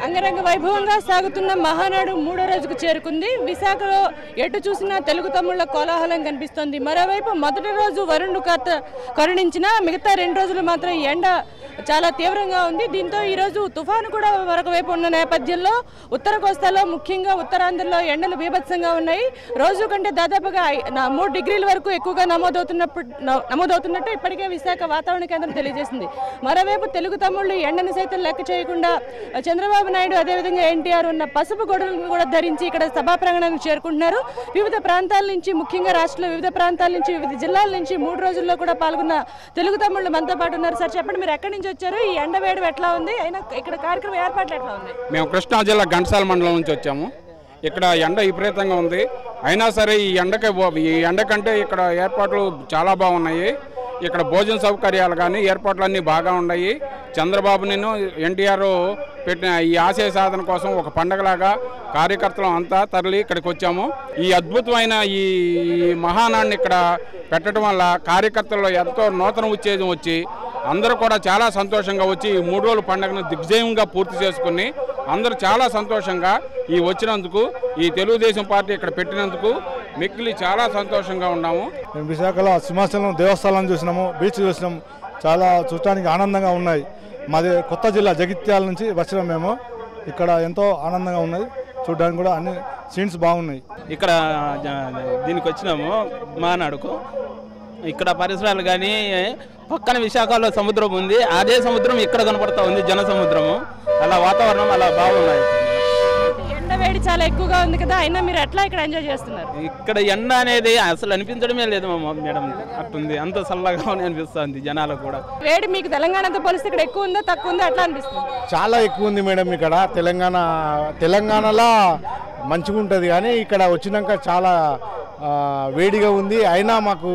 అంగరంగ వైభవంగా సాగుతున్న మహానాడు 3వ రోజుకు చేరుకుంది. విశాఖలో ఎటు చూసినా తెలుగు తమ్ముళ్ల కోలాహలం కనిపిస్తోంది. మరోవైపు మొదటి రోజు వరుణుడు కరుణించిన మిగతా 2 రోజులు మాత్రం ఎండ చాలా తీవ్రంగా ఉంది. దీంతో ఈరోజు తుఫాను కూడా మరొక వైపు ఉన్న నేపథ్యంలో ఉత్తర కోస్తాలో ముఖ్యంగా ఉత్తరాంధ్రలో ఎండలు బీభత్సంగా ఉన్నాయి. రోజు కంటే దాదాపుగా 3 డిగ్రీల వరకు ఎక్కువగా నమోదవుతున్నట్టు ఇప్పటికే విశాఖ వాతావరణ కేంద్రం తెలియజేసింది. మరోవైపు తెలుగు తమ్ముళ్లు ఎండను సైతం లెక్క చేయకుండా చంద్రబాబు నాయుడు అదేవిధంగా ఎన్టీఆర్ ఉన్న పసుపు గొడుగులను కూడా ధరించి ఇక్కడ సభా ప్రాంగణానికి చేరుకుంటున్నారు. వివిధ ప్రాంతాల నుంచి ముఖ్యంగా రాష్ట్రంలో వివిధ ప్రాంతాల నుంచి వివిధ జిల్లాల నుంచి 3 రోజుల్లో కూడా పాల్గొన్న తెలుగు తమ్ముళ్ళు మనతో పాటు ఉన్నారు. సార్ చెప్పండి, మీరు ఎక్కడి నుంచి వచ్చారు? ఈ ఎండ వేడి ఎట్లా ఉంది? అయినా ఇక్కడ కార్యక్రమం ఏర్పాట్లు ఎట్లా ఉంది? మేము కృష్ణా జిల్లా ఘంటసాల మండలం నుంచి వచ్చాము. ఇక్కడ ఎండ విపరీతంగా ఉంది. అయినా సరే ఈ ఎండ కంటే ఇక్కడ ఏర్పాట్లు చాలా బాగున్నాయి. ఇక్కడ భోజన సౌకర్యాలు కానీ ఏర్పాట్లన్నీ బాగా ఉన్నాయి. చంద్రబాబు నేను ఎన్టీఆర్ పెట్టిన ఈ ఆశయ సాధన కోసం ఒక పండగలాగా కార్యకర్తలు అంతా తరలి ఇక్కడికి వచ్చాము. ఈ అద్భుతమైన ఈ మహానాడిని ఇక్కడ పెట్టడం వల్ల కార్యకర్తల్లో ఎంతో నూతన ఉత్తేజం వచ్చి అందరూ కూడా చాలా సంతోషంగా వచ్చి ఈ 3 రోజుల పండుగను దిగ్విజయంగా పూర్తి చేసుకుని అందరూ చాలా సంతోషంగా ఈ వచ్చినందుకు ఈ తెలుగుదేశం పార్టీ ఇక్కడ పెట్టినందుకు మిక్కిలి చాలా సంతోషంగా ఉన్నాము. మేము విశాఖలో సింహాచలం దేవస్థానం చూసినాము, బీచ్ చూసినాం. చాలా చూడటానికి ఆనందంగా ఉన్నాయి. మాది కొత్త జిల్లా జగిత్యాల నుంచి వచ్చినాం మేము. ఇక్కడ ఎంతో ఆనందంగా ఉన్నది. చూడడానికి కూడా అన్ని సీన్స్ బాగున్నాయి. ఇక్కడ దీనికి వచ్చినాము మహానాడుకు. ఇక్కడ పరిసరాలు కానీ పక్కన విశాఖలో సముద్రం ఉంది, అదే సముద్రం ఇక్కడ కనపడతా ఉంది, జన సముద్రము. అలా వాతావరణం అలా బాగున్నాయి. ఎండ వేడి చాలా ఎక్కువగా ఉంది కదా, అయినా మీరు ఎట్లా ఇక్కడ ఎంజాయ్ చేస్తున్నారు? ఇక్కడ ఎండ అనేది అసలు అనిపించడమే లేదు మేడం. అట్టుంది, అంత చల్లగా అనిపిస్తుంది జనాలకు కూడా. వేడి మీకు తెలంగాణతో పోలిస్తే ఇక్కడ ఎక్కువ ఉందా తక్కువ ఉందా ఎట్లా అనిపిస్తుంది? చాలా ఎక్కువ ఉంది మేడం. ఇక్కడ తెలంగాణలో మంచిగా ఉంటుంది కానీ ఇక్కడ వచ్చినాక చాలా వేడిగా ఉంది. అయినా మాకు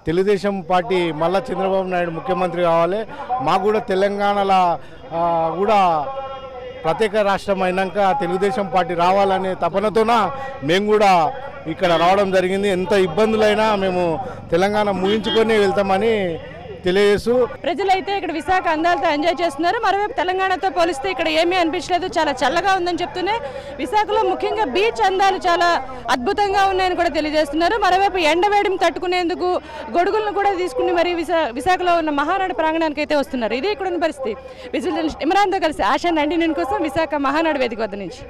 తెలుగుదేశం పార్టీ మళ్ళా చంద్రబాబు నాయుడు ముఖ్యమంత్రి కావాలి. మాకు కూడా తెలంగాణలో కూడా ప్రత్యేక రాష్ట్రం అయినాక తెలుగుదేశం పార్టీ రావాలనే తపనతోన మేము కూడా ఇక్కడ రావడం జరిగింది. ఎంత ఇబ్బందులైనా మేము తెలంగాణ ముగించుకొని వెళ్తామని తెలియజేస్తూ ప్రజలైతే ఇక్కడ విశాఖ అందాలతో ఎంజాయ్ చేస్తున్నారు. మరోవైపు తెలంగాణతో పోలిస్తే ఇక్కడ ఏమీ అనిపించలేదు, చాలా చల్లగా ఉందని చెప్తూనే విశాఖలో ముఖ్యంగా బీచ్ అందాలు చాలా అద్భుతంగా ఉన్నాయని కూడా తెలియజేస్తున్నారు. మరోవైపు ఎండవేడిని తట్టుకునేందుకు గొడుగులను కూడా తీసుకుని మరి విశాఖలో ఉన్న మహానాడు ప్రాంగణానికి అయితే వస్తున్నారు. ఇది ఇక్కడ ఉన్న పరిస్థితి. విజువల్ జర్నలిస్ట్ ఇమ్రాన్తో కలిసి ఆశా 99 కోసం విశాఖ మహానాడు వేదిక వద్ద నుంచి.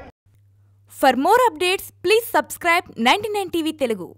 For more updates, please subscribe 99 TV Telugu.